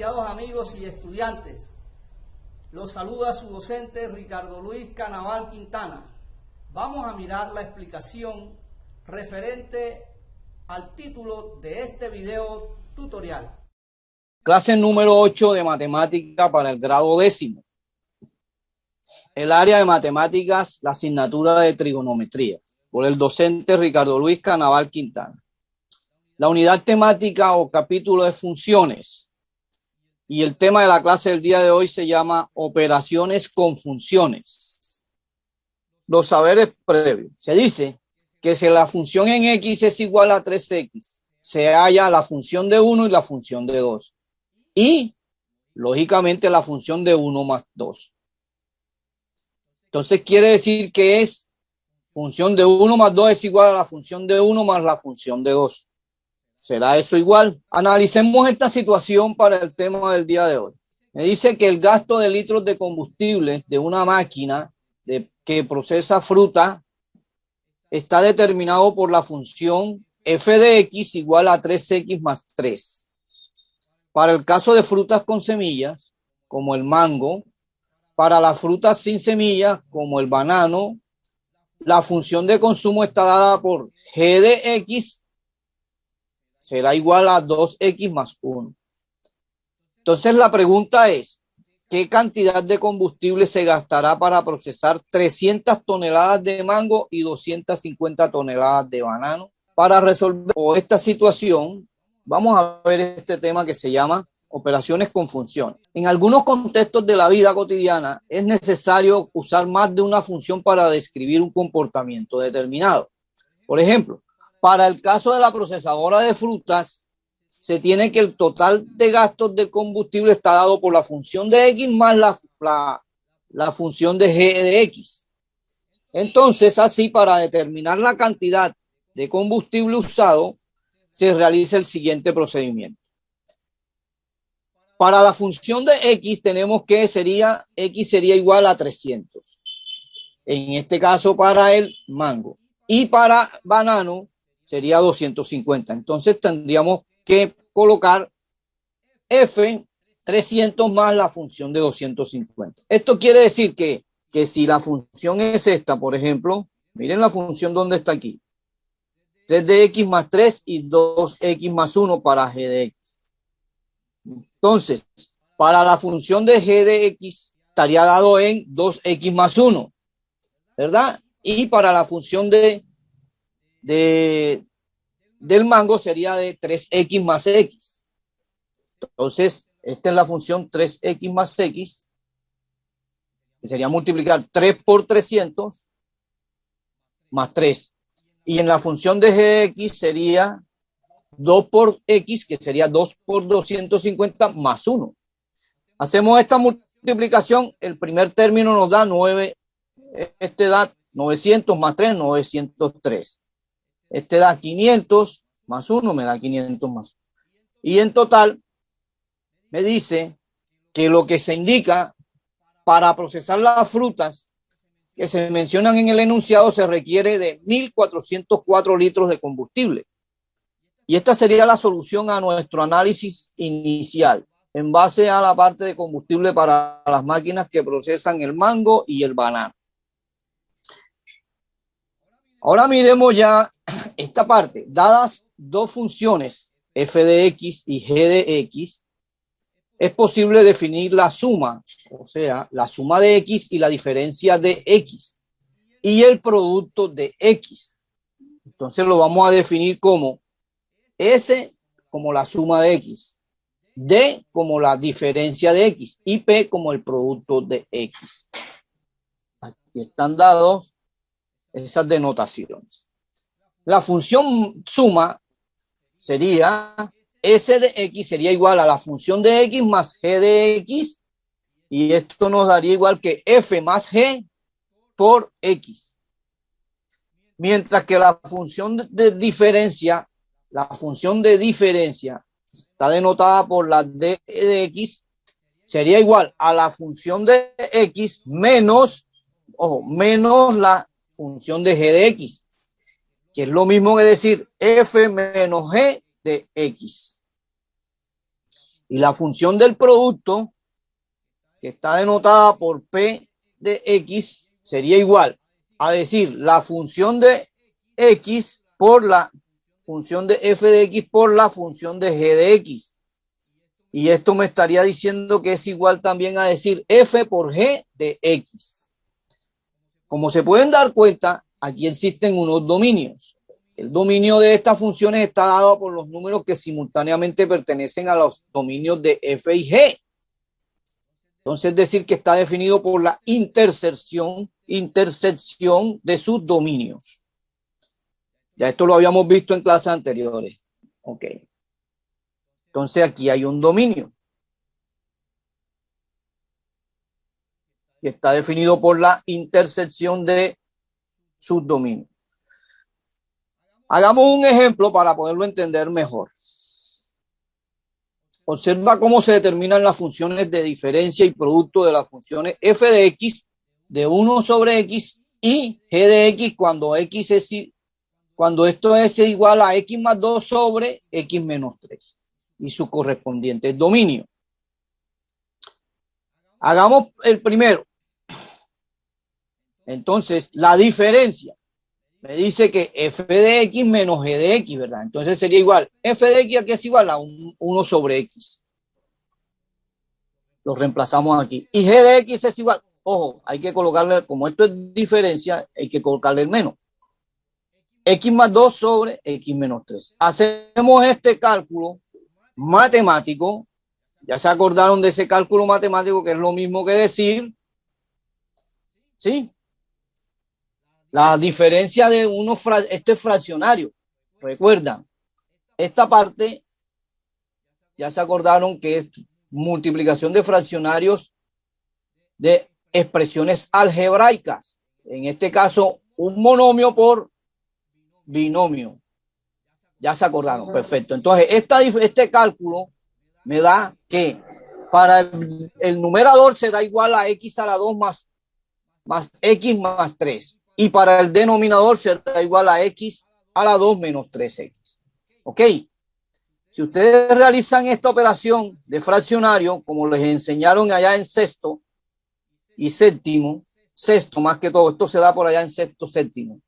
Apreciados amigos y estudiantes, los saluda su docente Ricardo Luis Canaval Quintana. Vamos a mirar la explicación referente al título de este video tutorial. Clase número 8 de matemática para el grado 10º. El área de matemáticas, la asignatura de trigonometría, por el docente Ricardo Luis Canaval Quintana. La unidad temática o capítulo de funciones. Y el tema de la clase del día de hoy se llama operaciones con funciones. Los saberes previos. Se dice que si la función en x es igual a 3x, se halla la función de 1 y la función de 2. Y, lógicamente, la función de 1 más 2. Entonces, quiere decir que es función de 1 más 2 es igual a la función de 1 más la función de 2. ¿Será eso igual? Analicemos esta situación para el tema del día de hoy. Me dice que el gasto de litros de combustible de una máquina que procesa fruta está determinado por la función f de x igual a 3x más 3. Para el caso de frutas con semillas, como el mango, para las frutas sin semillas, como el banano, la función de consumo está dada por g de x será igual a 2x más 1. Entonces la pregunta es, ¿qué cantidad de combustible se gastará para procesar 300 toneladas de mango y 250 toneladas de banano? Para resolver esta situación, vamos a ver este tema que se llama operaciones con funciones. En algunos contextos de la vida cotidiana es necesario usar más de una función para describir un comportamiento determinado. Por ejemplo, para el caso de la procesadora de frutas, se tiene que el total de gastos de combustible está dado por la función de x más la función de g de x. Entonces, así, para determinar la cantidad de combustible usado, se realiza el siguiente procedimiento. Para la función de x tenemos que x sería igual a 300. En este caso para el mango. Y para banano sería 250. Entonces tendríamos que colocar f 300 más la función de 250. Esto quiere decir que si la función es esta, por ejemplo, miren la función donde está aquí. 3 de x más 3 y 2x más 1 para g de x. Entonces, para la función de g de x estaría dado en 2x más 1, ¿verdad? Y para la función del mango sería de 3x más x. Entonces, esta es la función 3x más x, que sería multiplicar 3 por 300 más 3. Y en la función de g de x sería 2 por x, que sería 2 por 250 más 1. Hacemos esta multiplicación, el primer término nos da 9, este da 900 más 3, 903. Este da 500 más 1, me da 500 más 1. Y en total me dice que lo que se indica para procesar las frutas que se mencionan en el enunciado se requiere de 1.404 litros de combustible. Y esta sería la solución a nuestro análisis inicial, en base a la parte de combustible para las máquinas que procesan el mango y el banano. Ahora miremos ya esta parte. Dadas dos funciones, f de x y g de x, es posible definir la suma, o sea, la suma de x y la diferencia de x, y el producto de x. Entonces lo vamos a definir como S como la suma de x, D como la diferencia de x y P como el producto de x. Aquí están dados esas denotaciones. La función suma sería S de x sería igual a la función de x más g de x, y esto nos daría igual que f más g por x. Mientras que la función de diferencia está denotada por la d de x, sería igual a la función de x menos la función de g de x, que es lo mismo que decir f menos g de x. Y la función del producto, que está denotada por P de X, sería igual a decir la función de X por la función de F de X por la función de G de X. Y esto me estaría diciendo que es igual también a decir F por G de X. Como se pueden dar cuenta, aquí existen unos dominios. El dominio de estas funciones está dado por los números que simultáneamente pertenecen a los dominios de F y G. Entonces, es decir, que está definido por la intersección de sus dominios. Ya esto lo habíamos visto en clases anteriores. Ok. Entonces, aquí hay un dominio. Y está definido por la intersección de sus dominios. Hagamos un ejemplo para poderlo entender mejor. Observa cómo se determinan las funciones de diferencia y producto de las funciones f de x de 1 sobre x y g de x cuando esto es igual a x más 2 sobre x menos 3 y su correspondiente dominio. Hagamos el primero. Entonces, la diferencia me dice que f de x menos g de x, ¿verdad? Entonces sería igual, f de x aquí es igual a 1 sobre x. Lo reemplazamos aquí. Y g de x es igual, ojo, hay que colocarle, como esto es diferencia, hay que colocarle el menos. X más 2 sobre x menos 3. Hacemos este cálculo matemático. Ya se acordaron de ese cálculo matemático, que es lo mismo que decir, ¿sí? La diferencia de esto es fraccionario. Recuerdan, esta parte ya se acordaron que es multiplicación de fraccionarios de expresiones algebraicas. En este caso, un monomio por binomio. Ya se acordaron, perfecto. Entonces, este cálculo me da que para el numerador será igual a x a la 2 más x más 3. Y para el denominador será igual a x a la 2 menos 3x. ¿Ok? Si ustedes realizan esta operación de fraccionario, como les enseñaron allá en sexto y séptimo, sexto más que todo, esto se da por allá en sexto, séptimo.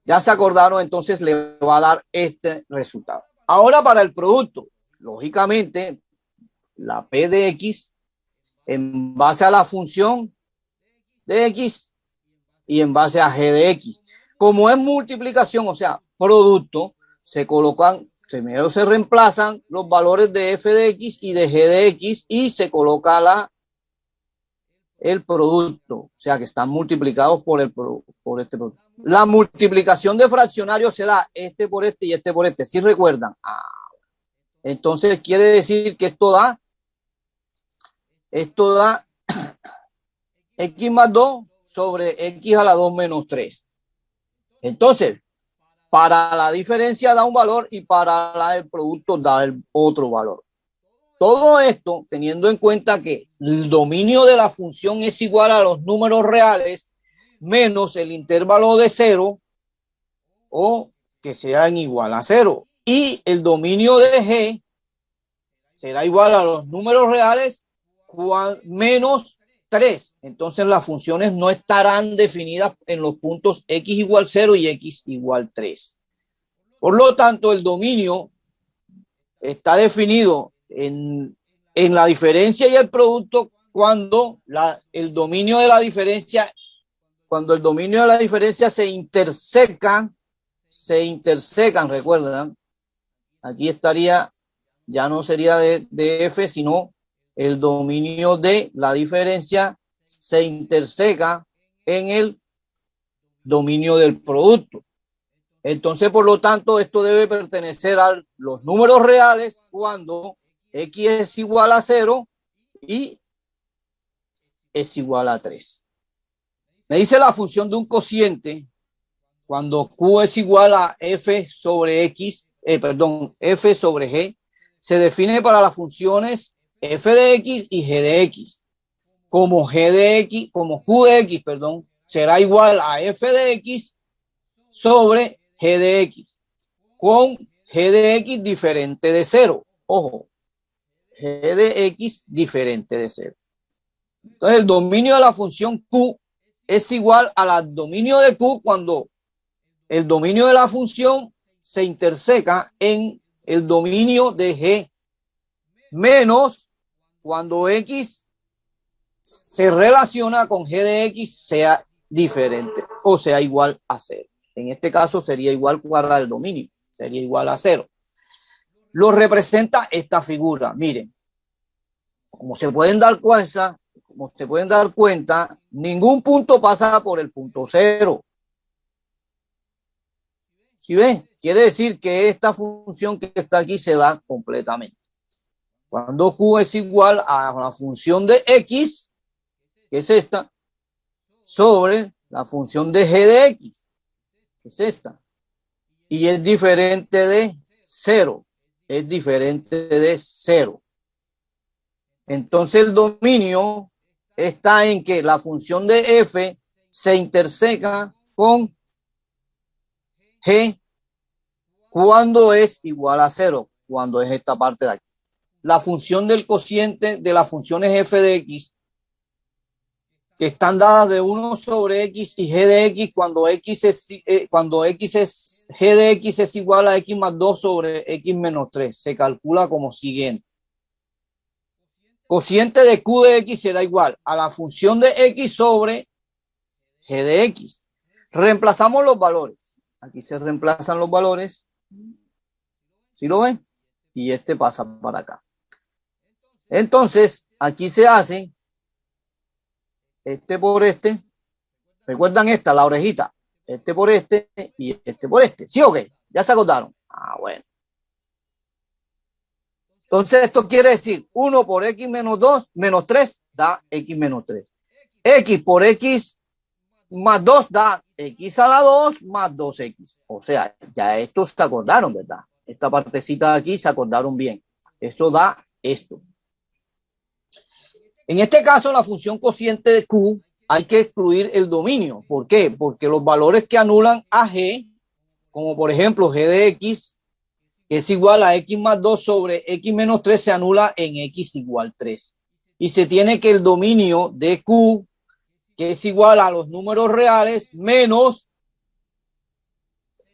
Ya se acordaron, entonces le va a dar este resultado. Ahora para el producto, lógicamente, la P de X en base a la función de X y en base a G de X. Como es multiplicación, o sea, producto, se colocan, primero se reemplazan los valores de F de X y de G de X y se coloca el producto, o sea, que están multiplicados por este producto. La multiplicación de fraccionarios se da este por este y este por este, ¿sí recuerdan? Entonces quiere decir que esto da x más 2 sobre x a la 2 menos 3. Entonces, para la diferencia da un valor y para la del producto da el otro valor. Todo esto teniendo en cuenta que el dominio de la función es igual a los números reales menos el intervalo de 0 o que sean igual a 0. Y el dominio de G será igual a los números reales menos 3. Entonces las funciones no estarán definidas en los puntos x igual 0 y x igual 3. Por lo tanto, el dominio está definido en la diferencia y el producto cuando el dominio de la diferencia se intersecan, recuerdan, aquí estaría, ya no sería de f, sino el dominio de la diferencia se interseca en el dominio del producto. Entonces, por lo tanto, esto debe pertenecer a los números reales cuando x es igual a 0 y es igual a 3. Me dice la función de un cociente cuando q es igual a f sobre x, f sobre g, se define para las funciones f de x y g de x. Como q de x, será igual a f de x sobre g de x, con g de x diferente de 0. Ojo, g de x diferente de 0. Entonces el dominio de la función q es igual al dominio de q cuando el dominio de la función se interseca en el dominio de g, menos cuando x se relaciona con g de x sea diferente o sea igual a 0. En este caso sería igual para el dominio, sería igual a 0. Lo representa esta figura. Miren, como se pueden dar cuenta, ningún punto pasa por el punto 0. ¿Sí ven? Quiere decir que esta función que está aquí se da completamente. Cuando q es igual a la función de x, que es esta, sobre la función de g de x, que es esta, y es diferente de 0, es diferente de 0. Entonces el dominio está en que la función de f se interseca con g cuando es igual a 0, cuando es esta parte de aquí. La función del cociente de las funciones f de x, que están dadas de 1 sobre x y g de x cuando x es g de x es igual a x más 2 sobre x menos 3. Se calcula como siguiente. Cociente de q de x será igual a la función de x sobre g de x. Reemplazamos los valores. Aquí se reemplazan los valores. ¿Sí lo ven? Y este pasa para acá. Entonces, aquí se hace este por este. ¿Recuerdan esta, la orejita? Este por este y este por este. ¿Sí o qué? ¿Ya se acordaron? Ah, bueno. Entonces, esto quiere decir 1 por x menos 2, menos 3 da x menos 3. X por x más 2 da x a la 2 más 2x. O sea, ya estos se acordaron, ¿verdad? Esta partecita de aquí se acordaron bien. Esto da esto. En este caso, la función cociente de q hay que excluir el dominio. ¿Por qué? Porque los valores que anulan a g, como por ejemplo g de x, que es igual a x más 2 sobre x menos 3, se anula en x igual 3. Y se tiene que el dominio de q, que es igual a los números reales, menos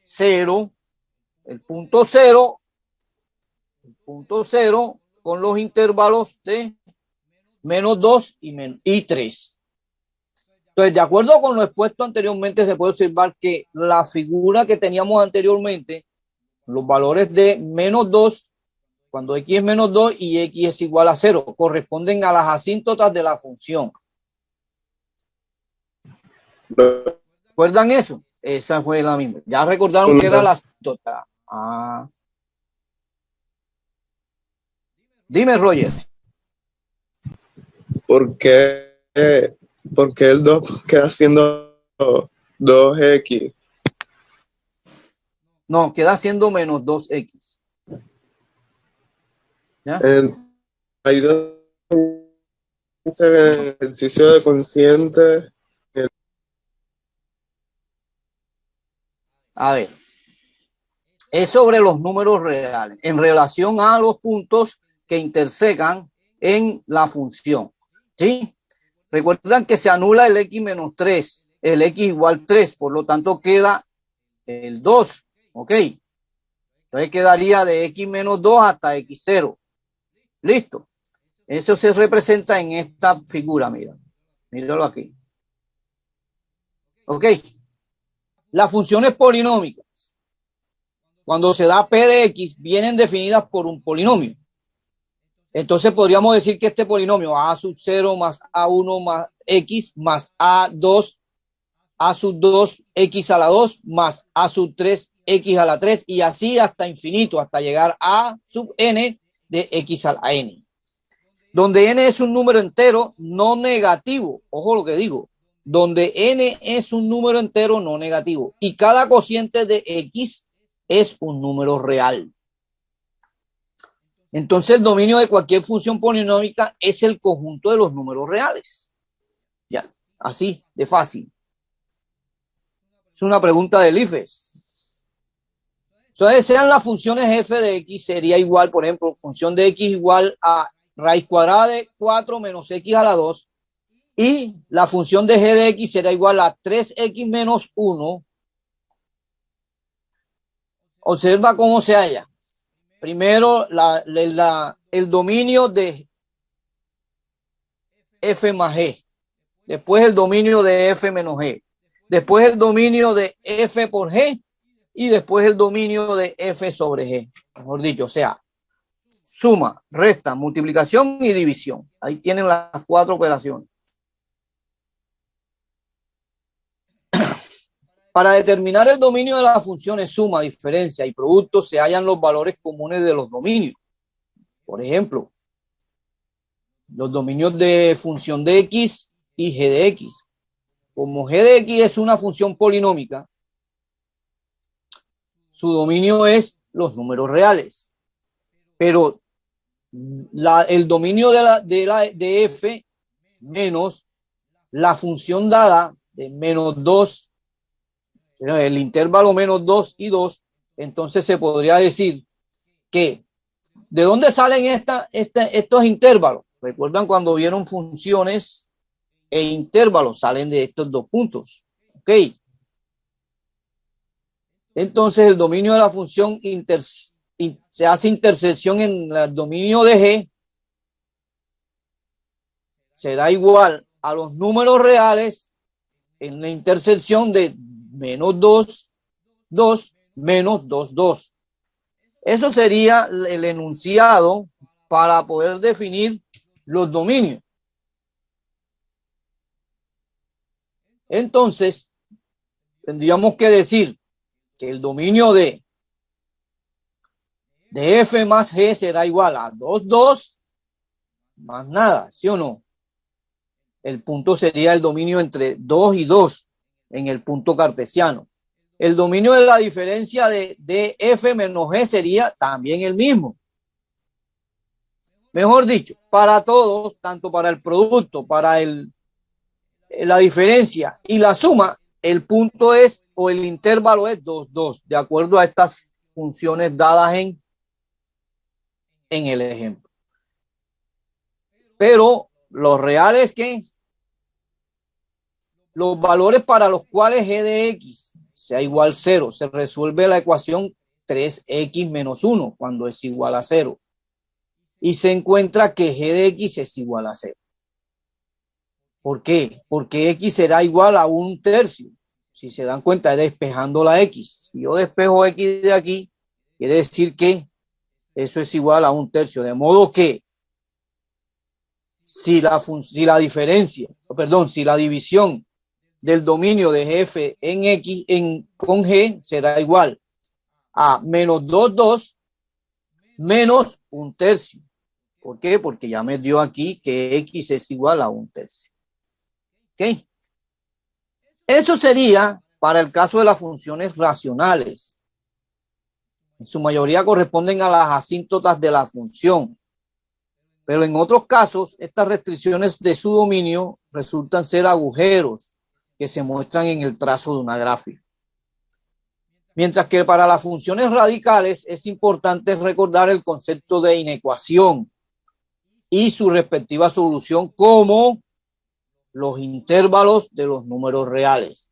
0, el punto 0 con los intervalos de menos 2 y 3. Entonces, de acuerdo con lo expuesto anteriormente, se puede observar que la figura que teníamos anteriormente, los valores de menos 2, cuando x es menos 2 y x es igual a 0, corresponden a las asíntotas de la función. ¿Recuerdan eso? Esa fue la misma. Ya recordaron que era la asíntota. Ah. Dime, Roger. ¿Por qué el 2 queda siendo 2x? No, queda siendo menos 2x. ¿Ya? Hay dos ejercicio de cociente. A ver, es sobre los números reales en relación a los puntos que intersecan en la función. ¿Sí? Recuerdan que se anula el x menos 3, el x igual 3, por lo tanto queda el 2. ¿Ok? Entonces quedaría de x menos 2 hasta x0. Listo. Eso se representa en esta figura, mira. Míralo aquí. ¿Ok? Las funciones polinómicas, cuando se da p de x, vienen definidas por un polinomio. Entonces podríamos decir que este polinomio a sub 0 más a1 más x más a2, a sub 2, x a la 2 más a sub 3, x a la 3 y así hasta infinito, hasta llegar a sub n de x a la n. Donde n es un número entero no negativo, ojo lo que digo, donde n es un número entero no negativo y cada cociente de x es un número real. Entonces el dominio de cualquier función polinómica es el conjunto de los números reales. Ya, así de fácil. Es una pregunta del IFES. Entonces, sean las funciones f de x, sería igual, por ejemplo, función de x igual a raíz cuadrada de 4 menos x a la 2, y la función de g de x será igual a 3x menos 1. Observa cómo se halla. Primero el dominio de f más g, después el dominio de f menos g, después el dominio de f por g y después el dominio de f sobre g. Mejor dicho, o sea, suma, resta, multiplicación y división. Ahí tienen las 4 operaciones. Para determinar el dominio de las funciones suma, diferencia y producto se hallan los valores comunes de los dominios. Por ejemplo, los dominios de función de x y g de x. Como g de x es una función polinómica, su dominio es los números reales. Pero el dominio de f menos la función dada de menos 2, el intervalo menos 2 y 2, entonces se podría decir que ¿de dónde salen estos intervalos? ¿Recuerdan cuando vieron funciones e intervalos? Salen de estos dos puntos. ¿Ok? Entonces el dominio de la función se hace intersección en el dominio de G, será igual a los números reales en la intersección de menos 2, 2, menos 2, 2. Eso sería el enunciado para poder definir los dominios. Entonces, tendríamos que decir que el dominio de f más g será igual a 2, 2, más nada, ¿sí o no? El punto sería el dominio entre 2 y 2 en el punto cartesiano. El dominio de la diferencia de f menos g sería también el mismo. Mejor dicho, para todos, tanto para el producto, para la diferencia y la suma, el punto es, o el intervalo es 2, 2, de acuerdo a estas funciones dadas en el ejemplo. Pero lo real es que los valores para los cuales g de x sea igual a 0, se resuelve la ecuación 3x menos 1 cuando es igual a 0. Y se encuentra que g de x es igual a 0. ¿Por qué? Porque x será igual a 1/3. Si se dan cuenta, despejando la x. Si yo despejo x de aquí, quiere decir que eso es igual a 1/3. De modo que si la división del dominio de f en x con g será igual a menos 2, 2 menos 1/3. ¿Por qué? Porque ya me dio aquí que x es igual a 1/3. ¿Ok? Eso sería para el caso de las funciones racionales. En su mayoría corresponden a las asíntotas de la función. Pero en otros casos, estas restricciones de su dominio resultan ser agujeros que se muestran en el trazo de una gráfica. Mientras que para las funciones radicales es importante recordar el concepto de inecuación y su respectiva solución como los intervalos de los números reales.